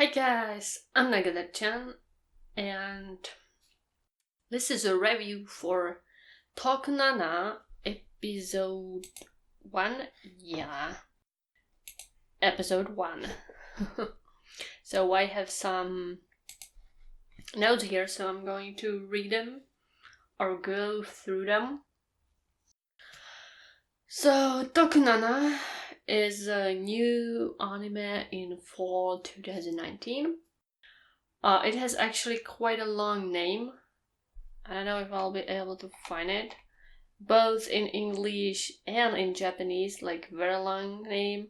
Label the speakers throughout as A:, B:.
A: Hi guys, I'm Nagadir-chan, and this is a review for Tokunana episode 1. Episode 1. So I have some notes here, so I'm going to read them or go through them. So Tokunana is a new anime in fall 2019. It has actually quite a long name. I don't know if I'll be able to find it. Both in English and in Japanese, like very long name.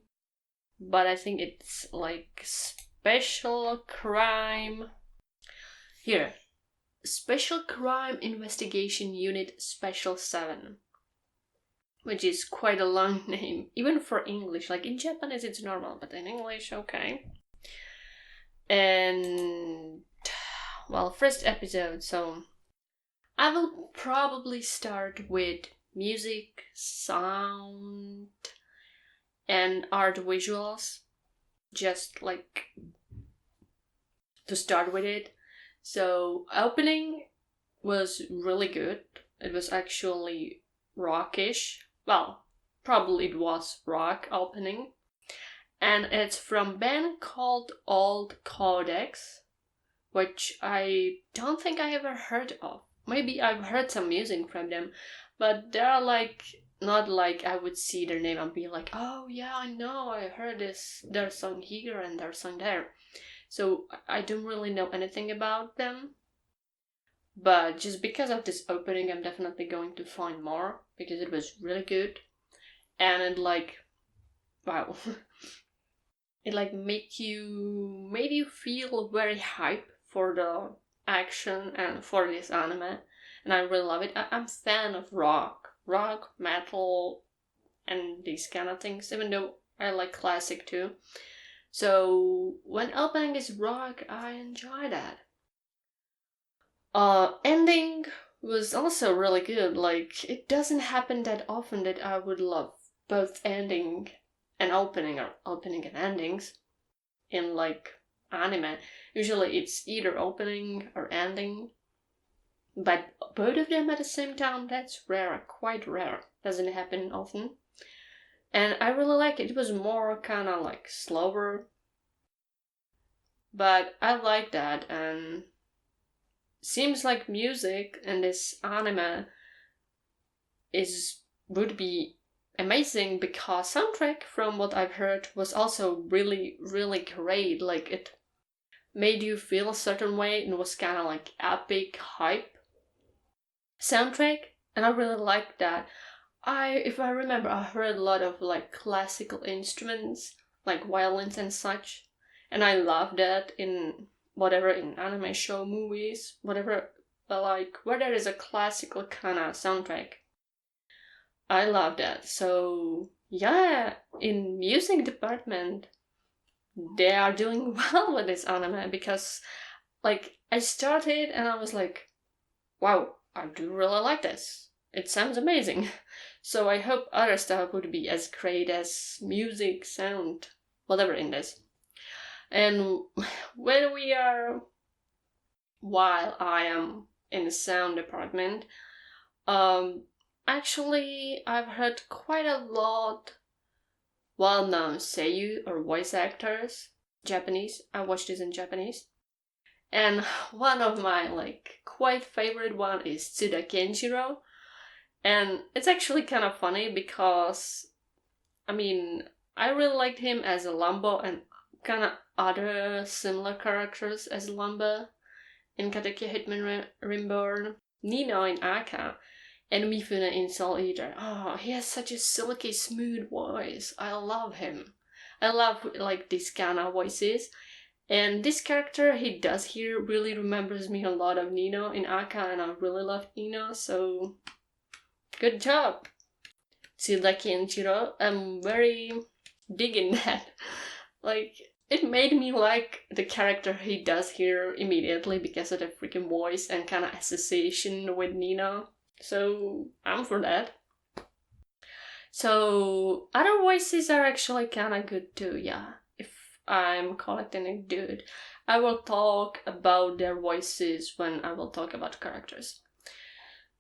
A: But I think it's like Special Crime. Here. Special Crime Investigation Unit Special 7. Which is quite a long name, even for English. Like in Japanese it's normal, but in English, okay. And, well, first episode, so I will probably start with music, sound, and art visuals, just like to start with it. So, opening was really good. It was actually rockish. Well, probably it was rock opening. And it's from a band called Old Codex, which I don't think I ever heard of. Maybe I've heard some music from them, but they're like, not like I would see their name and be like, oh yeah, I know, I heard their song here and their song there. So I don't really know anything about them. But just because of this opening, I'm definitely going to find more, because it was really good. And it like, wow. It like made you feel very hype for the action and for this anime, and I really love it. I'm a fan of rock, metal, and these kind of things, even though I like classic too. So when opening is rock, I enjoy that. Ending was also really good. Like, it doesn't happen that often that I would love both ending and opening, or opening and endings in like anime. Usually it's either opening or ending, but both of them at the same time, that's rare, quite rare. Doesn't happen often. And I really like it. It was more kind of like slower, but I like that. And seems like music in this anime would be amazing, because soundtrack, from what I've heard, was also really, really great. Like, it made you feel a certain way and was kind of like epic hype soundtrack, and I really liked that. If I remember, I heard a lot of like classical instruments, like violins and such, and I love that in whatever, in anime show, movies, whatever, like where there is a classical kind of soundtrack. I love that. So yeah, in music department, they are doing well with this anime, because like I started and I was like, wow, I do really like this. It sounds amazing. So I hope other stuff would be as great as music, sound, whatever in this. And while I am in the sound department, actually I've heard quite a lot well-known seiyuu or voice actors, Japanese. I watched this in Japanese. And one of my like quite favorite one is Tsuda Kenjiro. And it's actually kind of funny because, I mean, I really liked him as a Lambo and kind of other similar characters as Lamba in Katekyo Hitman Reborn, Nino in Aka, and Mifune in Soul Eater. Oh, he has such a silky smooth voice. I love him. I love like these kind of voices. And this character he does here really remembers me a lot of Nino in Aka, and I really love Nino, so good job, Tsuda Kenjiro. I'm very digging that. Like, it made me like the character he does here immediately because of the freaking voice and kind of association with Nino. So I'm for that. So other voices are actually kind of good too, yeah. If I'm collecting a dude. I will talk about their voices when I will talk about characters.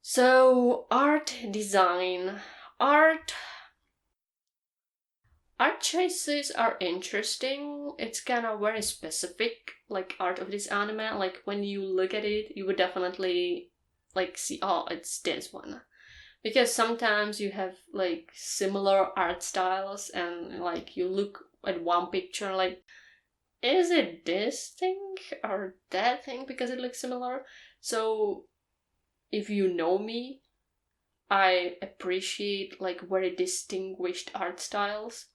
A: So, art design. Art choices are interesting. It's kind of very specific, like art of this anime. Like when you look at it, you would definitely like see, oh, it's this one. Because sometimes you have like similar art styles and like you look at one picture like, is it this thing or that thing because it looks similar? So if you know me, I appreciate like very distinguished art styles.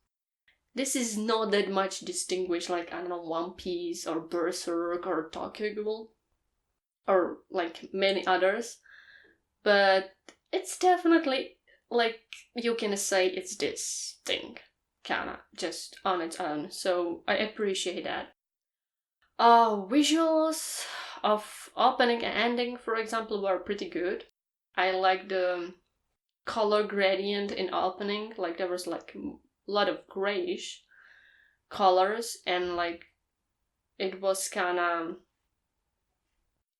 A: This is not that much distinguished like, I don't know, One Piece or Berserk or Tokyo Ghoul or like many others, but it's definitely like you can say it's this thing, kinda, just on its own. So I appreciate that. Visuals of opening and ending, for example, were pretty good. I like the color gradient in opening, like there was like a lot of grayish colors and like it was kind of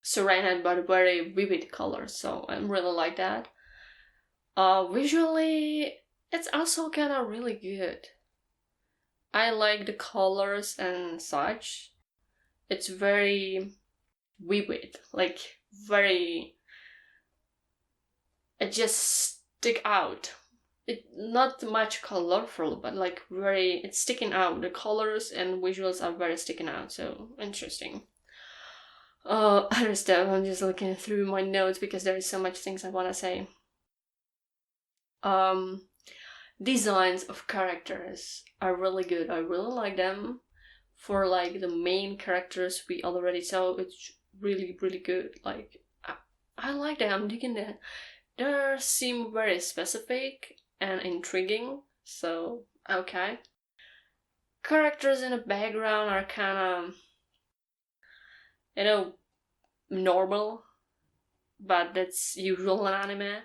A: surrounded by very vivid colors, so I really like that. Visually, it's also kind of really good. I like the colors and such. It's very vivid, like very. It just stick out. It not much colorful, but like very. It's sticking out. The colors and visuals are very sticking out. So interesting. Other stuff. I'm just looking through my notes because there is so much things I want to say. Designs of characters are really good. I really like them. For like the main characters we already saw, it's really really good. Like I like them. I'm digging that. They seem very specific and intriguing. So okay. Characters in the background are kind of, you know, normal, but that's usual in anime.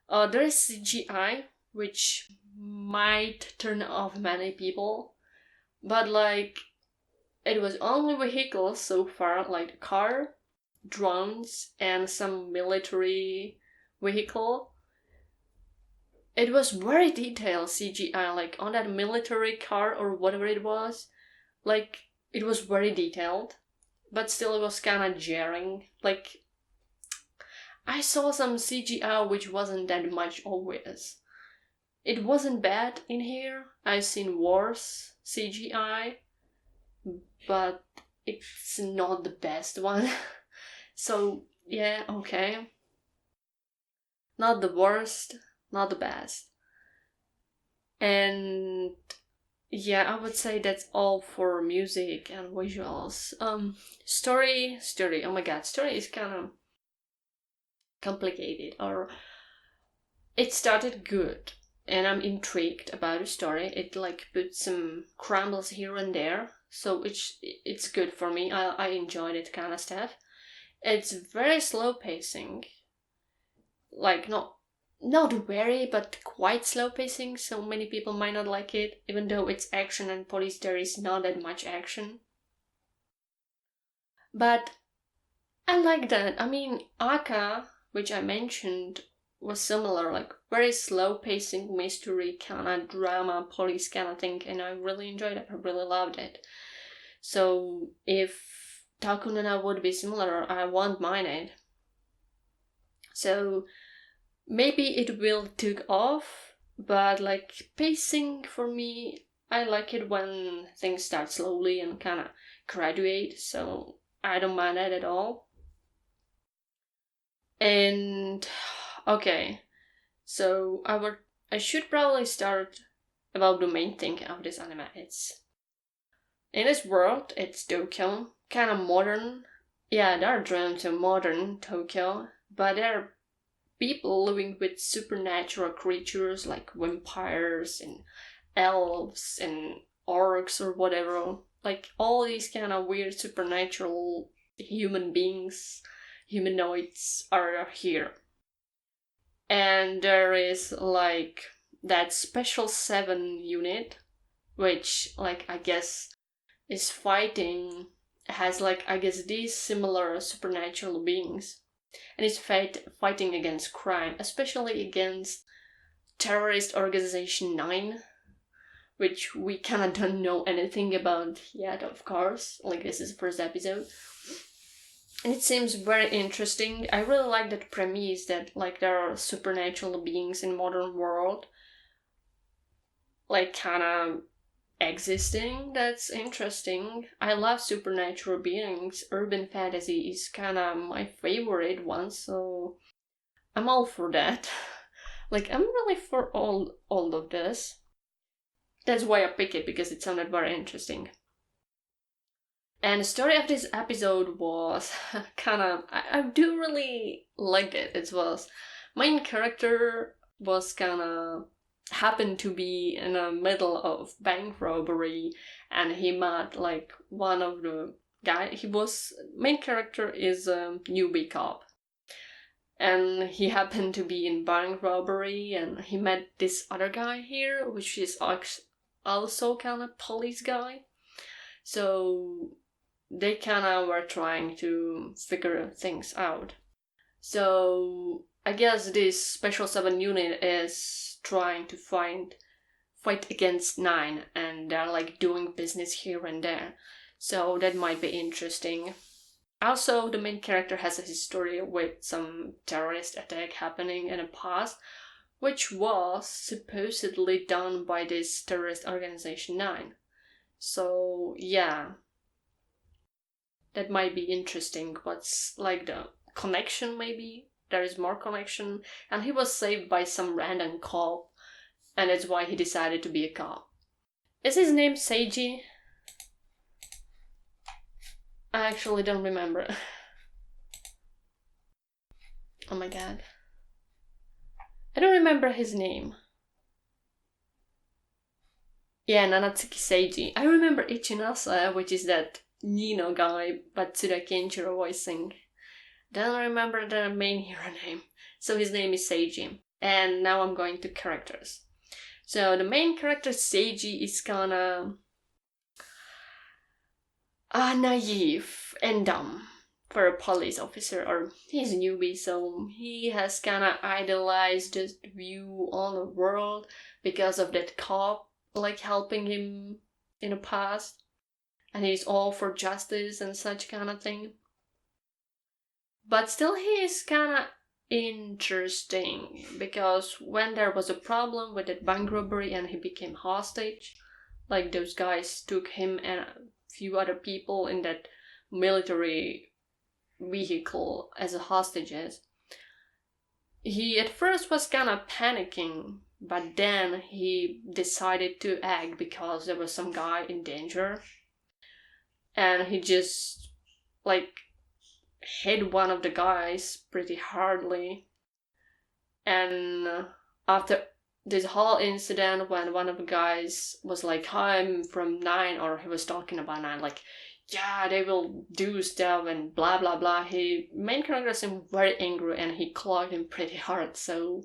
A: There is CGI, which might turn off many people, but like it was only vehicles so far, like a car, drones, and some military vehicle. It was very detailed CGI, like on that military car or whatever it was. Like it was very detailed, but still it was kind of jarring. Like I saw some CGI which wasn't that much obvious. It wasn't bad in here. I've seen worse CGI, but it's not the best one. So, yeah, okay. Not the worst, not the best. And yeah, I would say that's all for music and visuals. Story. Oh my god, story is kind of complicated, or it started good and I'm intrigued about the story. It like puts some crumbles here and there, so it's good for me. I enjoyed it kind of stuff. It's very slow pacing, like not very, but quite slow pacing. So many people might not like it, even though it's action and police. There is not that much action, but I like that. I mean, Aka, which I mentioned, was similar, like very slow pacing mystery kind of drama, police kind of thing, and I really enjoyed it. I really loved it. So if Tokunana would be similar, I won't mind it. So maybe it will take off, but like pacing for me, I like it when things start slowly and kind of graduate. So I don't mind that at all. And okay, so I should probably start about the main thing of this anime. It's in this world, it's Tokyo, kind of modern. Yeah, there are drones in modern Tokyo, but there are people living with supernatural creatures like vampires and elves and orcs or whatever. Like all these kind of weird supernatural human beings, humanoids are here. And there is like that special 7 unit, which, like, I guess is fighting, has, like, I guess these similar supernatural beings, and is fighting against crime, especially against terrorist organization 9, which we kind of don't know anything about yet, of course. Like, this is the first episode. And it seems very interesting. I really like that premise that, like, there are supernatural beings in modern world, like, kind of existing. That's interesting. I love supernatural beings. Urban fantasy is kind of my favorite one, so I'm all for that. Like, I'm really for all of this. That's why I picked it, because it sounded very interesting. And the story of this episode was kind of... I do really like it. It was... Main character was kind of... happened to be in the middle of bank robbery, and he met, like, one of the guy. Main character is a newbie cop. And he happened to be in bank robbery, and he met this other guy here, which is also kind of police guy. So they kind of were trying to figure things out. So I guess this Special 7 unit is trying to fight against 9, and they're, like, doing business here and there. So that might be interesting. Also, the main character has a history with some terrorist attack happening in the past, which was supposedly done by this terrorist organization 9. So, yeah. That might be interesting. What's, like, the connection, maybe? There is more connection. And he was saved by some random cop, and that's why he decided to be a cop. Is his name Seiji? I actually don't remember. Oh my god. I don't remember his name. Yeah, Nanatsuki Seiji. I remember Ichinasa, which is that Nino guy, but Tsuda Kenshiro voicing. Don't remember the main hero name. So his name is Seiji. And now I'm going to characters. So the main character Seiji is kinda naive and dumb for a police officer, or he's a newbie, so he has kinda idolized this view on the world because of that cop, like, helping him in the past, and he's all for justice and such kind of thing. But still, he is kinda interesting, because when there was a problem with that bank robbery and he became hostage, like, those guys took him and a few other people in that military vehicle as hostages. He at first was kind of panicking, but then he decided to act because there was some guy in danger, and he just, like, hit one of the guys pretty hardly. And after this whole incident, when one of the guys was like, I'm from 9, or he was talking about 9, like, yeah, they will do stuff and blah blah blah, main character seemed very angry, and he clocked him pretty hard. So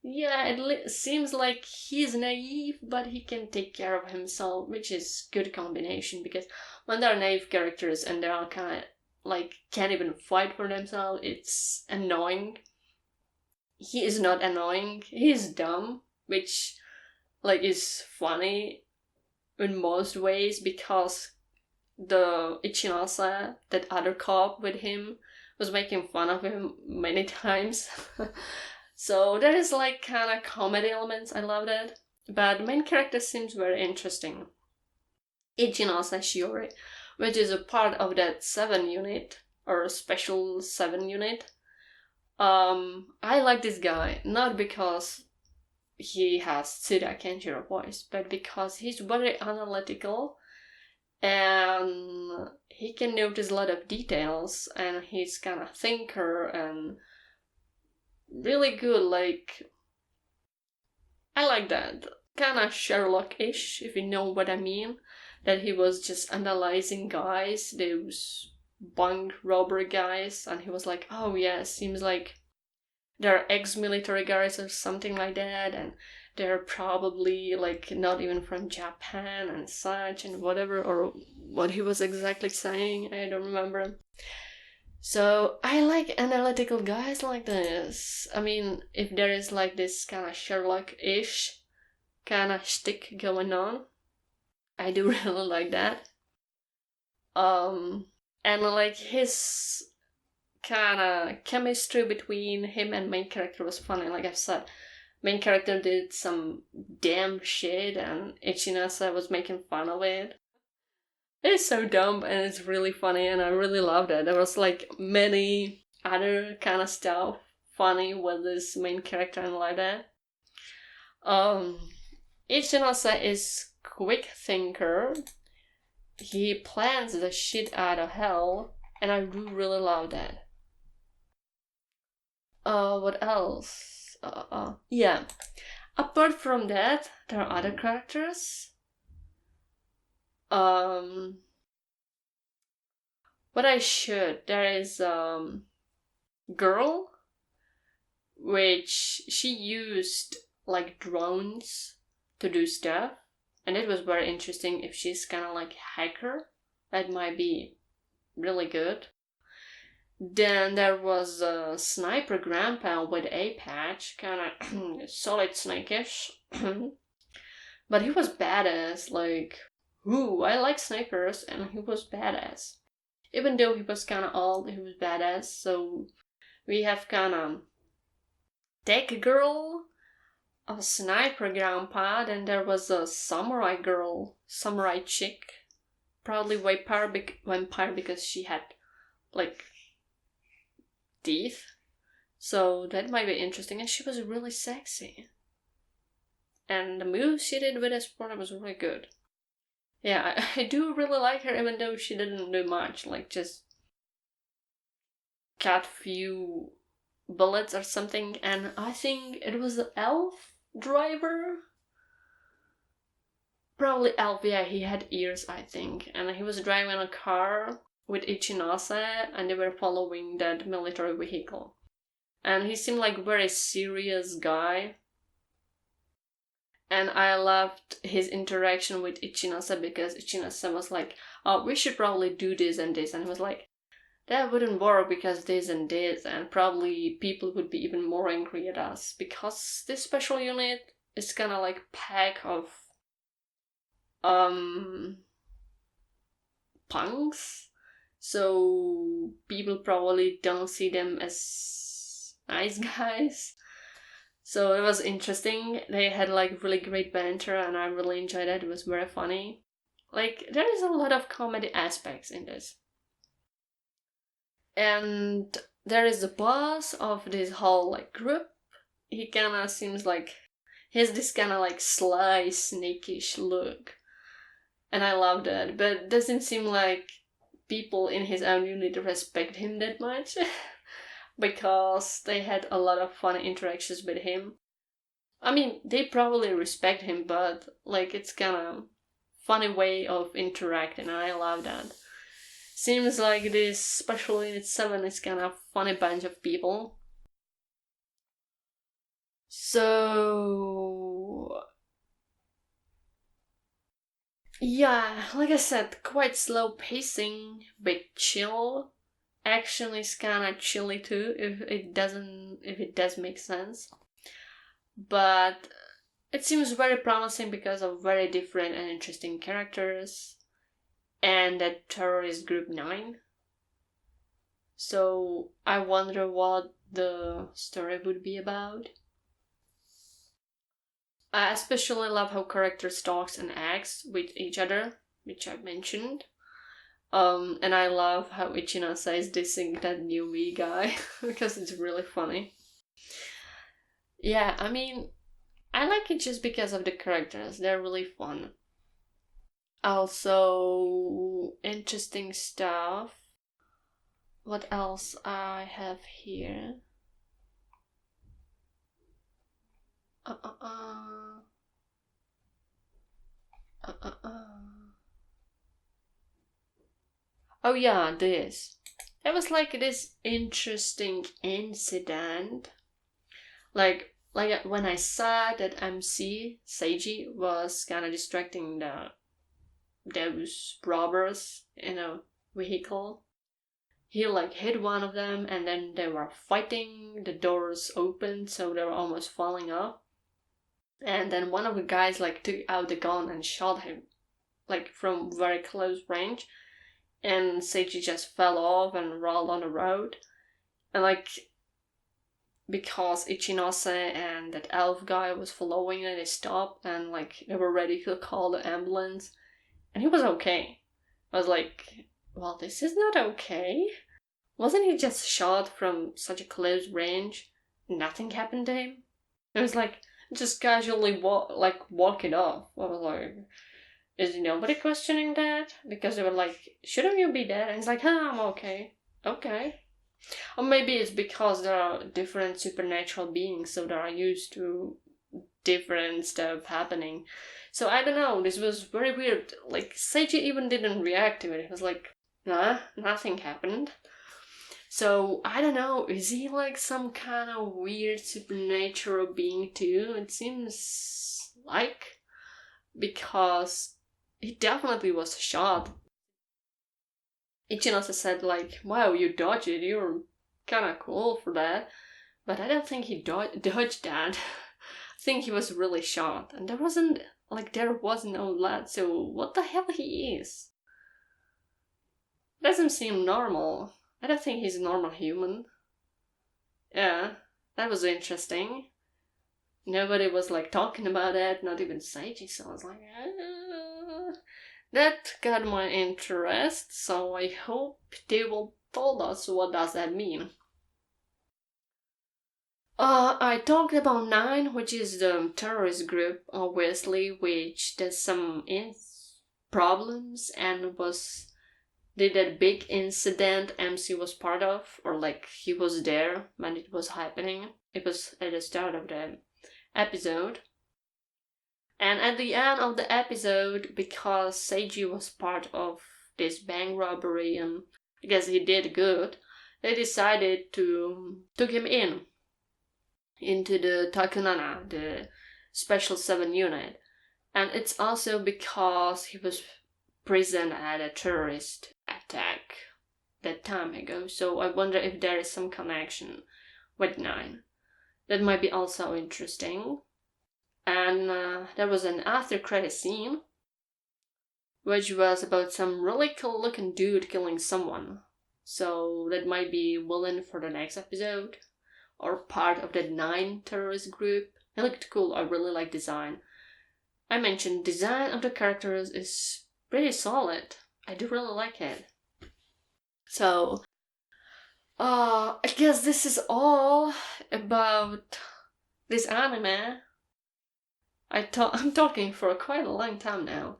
A: yeah, it seems like he's naive, but he can take care of himself, which is good combination, because when there are naive characters and they're all kind of, like, can't even fight for themselves, it's annoying. He is not annoying, he's dumb, which, like, is funny in most ways, because the Ichinasa, that other cop with him, was making fun of him many times. So there is, like, kind of comedy elements, I love that. But the main character seems very interesting. Ichinasa Shiori, which is a part of that 7 unit, or Special 7 unit. I like this guy, not because he has Tsuda Kenshiro voice, but because he's very analytical, and he can notice a lot of details, and he's kind of thinker and really good. Like, I like that. Kind of Sherlock-ish, if you know what I mean. That he was just analyzing guys, those bank robbery guys, and he was like, oh yeah, seems like they're ex-military guys or something like that, and they're probably like not even from Japan and such and whatever, or what he was exactly saying, I don't remember. So I like analytical guys like this. I mean, if there is like this kind of Sherlock-ish kind of shtick going on, I do really like that. And like his kind of chemistry between him and main character was funny. Like I've said, main character did some damn shit and Ichinasa was making fun of it. It's so dumb and it's really funny and I really loved it. There was like many other kind of stuff funny with this main character and like that. Ichinasa is quick thinker. He plans the shit out of hell and I do really love that. What else? Yeah. Apart from that, there are other characters. What I should. There is girl, which she used like drones to do stuff, and it was very interesting. If she's kind of like hacker, that might be really good. Then there was a sniper grandpa with a patch, kind of solid snakish. But he was badass, like, ooh, I like snipers, and he was badass. Even though he was kind of old, he was badass, so we have kind of tech girl, a sniper grandpa, then there was a samurai girl, samurai chick, probably vampire because she had, like, teeth. So that might be interesting, and she was really sexy. And the moves she did with Espora was really good. Yeah, I do really like her, even though she didn't do much, like just cut few bullets or something. And I think it was the elf driver. Probably elf, yeah, he had ears, I think. And he was driving a car with Ichinose, and they were following that military vehicle. And he seemed like a very serious guy. And I loved his interaction with Ichinose because Ichinose was like, oh, we should probably do this and this. And he was like, that wouldn't work because this and this. And probably people would be even more angry at us. Because this special unit is kind of like pack of punks. So people probably don't see them as nice guys. So it was interesting. They had like really great banter and I really enjoyed it. It was very funny. Like there is a lot of comedy aspects in this. And there is the boss of this whole like group. He kinda seems like he has this kinda like sly, snakish look. And I love that. But it doesn't seem like people in his own unit respect him that much. Because they had a lot of fun interactions with him. I mean, they probably respect him, but like it's kind of funny way of interacting, and I love that. Seems like this Special Unit 7 is kind of funny bunch of people. So yeah, like I said, quite slow pacing, but chill. Action is kind of chilly too, if it does make sense. But it seems very promising because of very different and interesting characters and that terrorist group 9. So I wonder what the story would be about. I especially love how characters talk and act with each other, which I mentioned. And I love how Ichinasa is dissing that new me guy because it's really funny. Yeah, I mean, I like it just because of the characters. They're really fun. Also, interesting stuff. What else I have here? Uh, uh, uh. Oh yeah, this. It was like this interesting incident. Like like when I saw that MC Seiji was kind of distracting those robbers in a vehicle, he like hit one of them, and then they were fighting. The doors opened, so they were almost falling off. And then one of the guys like took out the gun and shot him, like from very close range. And Seiji just fell off and rolled on the road. And like, because Ichinose and that elf guy was following it, they stopped and like they were ready to call the ambulance. And he was okay. I was like, well, this is not okay. Wasn't he just shot from such a close range? Nothing happened to him? It was like, just casually walk it off. I was like, is nobody questioning that? Because they were like, shouldn't you be dead? And he's like, I'm okay. Okay. Or maybe it's because there are different supernatural beings, so they are used to different stuff happening. So I don't know, this was very weird. Like, Seiji even didn't react to it. He was like, nah, nothing happened. So, I don't know, is he like some kind of weird supernatural being too? It seems like, because he definitely was shot. Ichinose said like, wow, you dodged it, you're kinda cool for that. But I don't think he dodged that. I think he was really shot, and there was no blood, so what the hell he is? Doesn't seem normal. I don't think he's a normal human. Yeah, that was interesting. Nobody was like talking about it, not even Seiji, so I was like, that got my interest, so I hope they will tell us what does that mean. I talked about Nine, which is the terrorist group, obviously, which there's some problems and did that big incident MC was part of, or like he was there when it was happening. It was at the start of the episode. And at the end of the episode, because Seiji was part of this bank robbery and I guess he did good, they decided to took him into the Tokunana, the Special 7 unit. And it's also because he was present at a terrorist attack that time ago, so I wonder if there is some connection with 9. That might be also interesting. And there was an after credit scene, which was about some really cool looking dude killing someone. So that might be villain for the next episode, or part of that 9 terrorist group. It looked cool, I really like design. I mentioned design of the characters is pretty solid. I do really like it. So, I guess this is all about this anime. I'm talking for quite a long time now.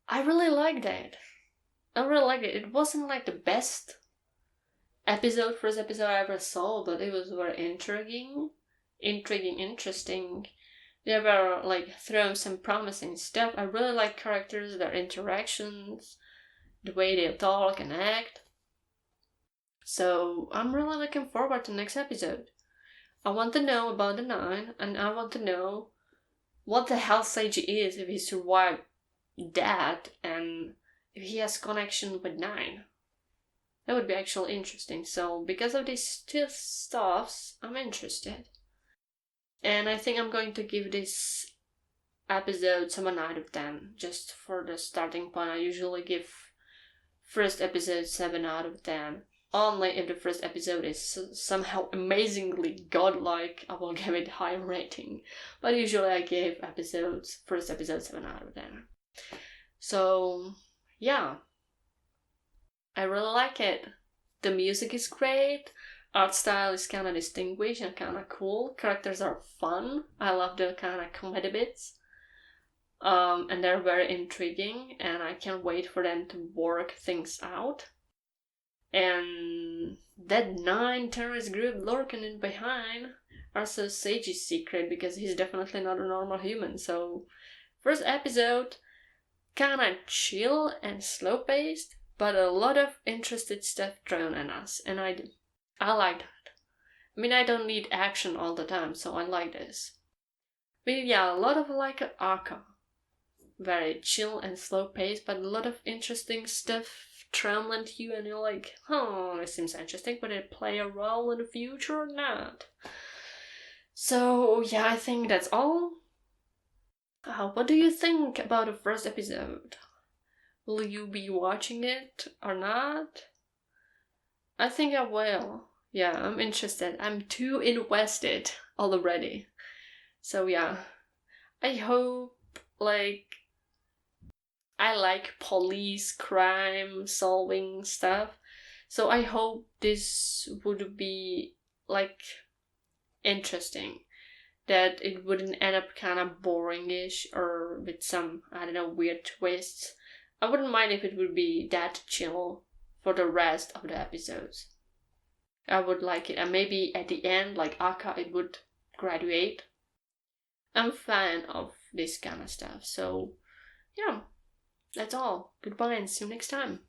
A: I really liked it. I really liked it. It wasn't like the best first episode I ever saw, but it was very intriguing, interesting. They were like throwing some promising stuff. I really like characters, their interactions, the way they talk and act. So I'm really looking forward to the next episode. I want to know about the 9, and I want to know what the hell Seiji is, if he survived that, and if he has connection with 9. That would be actually interesting. So because of these two stuffs, I'm interested. And I think I'm going to give this episode 7 out of 10, just for the starting point. I usually give first episode 7 out of 10. Only if the first episode is somehow amazingly godlike, I will give it a higher rating. But usually I give first episode 7 out of 10. So, yeah. I really like it. The music is great. Art style is kind of distinguished and kind of cool. Characters are fun. I love the kind of comedy bits. And they're very intriguing, and I can't wait for them to work things out. And that 9 terrorist group lurking in behind are so Seiji's secret, because he's definitely not a normal human. So, first episode, kinda chill and slow paced, but a lot of interested stuff thrown at us, and I like that. I mean, I don't need action all the time, so I like this. But yeah, a lot of like Aka. Very chill and slow pace, but a lot of interesting stuff trembling to you, and you're like, oh, it seems interesting, but it play a role in the future or not? So yeah, I think that's all. What do you think about the first episode? Will you be watching it or not? I think I will. Yeah, I'm interested. I'm too invested already. So yeah, I hope like I like police crime solving stuff. So I hope this would be like interesting. That it wouldn't end up kind of boringish or with some, I don't know, weird twists. I wouldn't mind if it would be that chill for the rest of the episodes. I would like it. And maybe at the end, like Aka, it would graduate. I'm a fan of this kind of stuff. So, yeah, that's all. Goodbye and see you next time.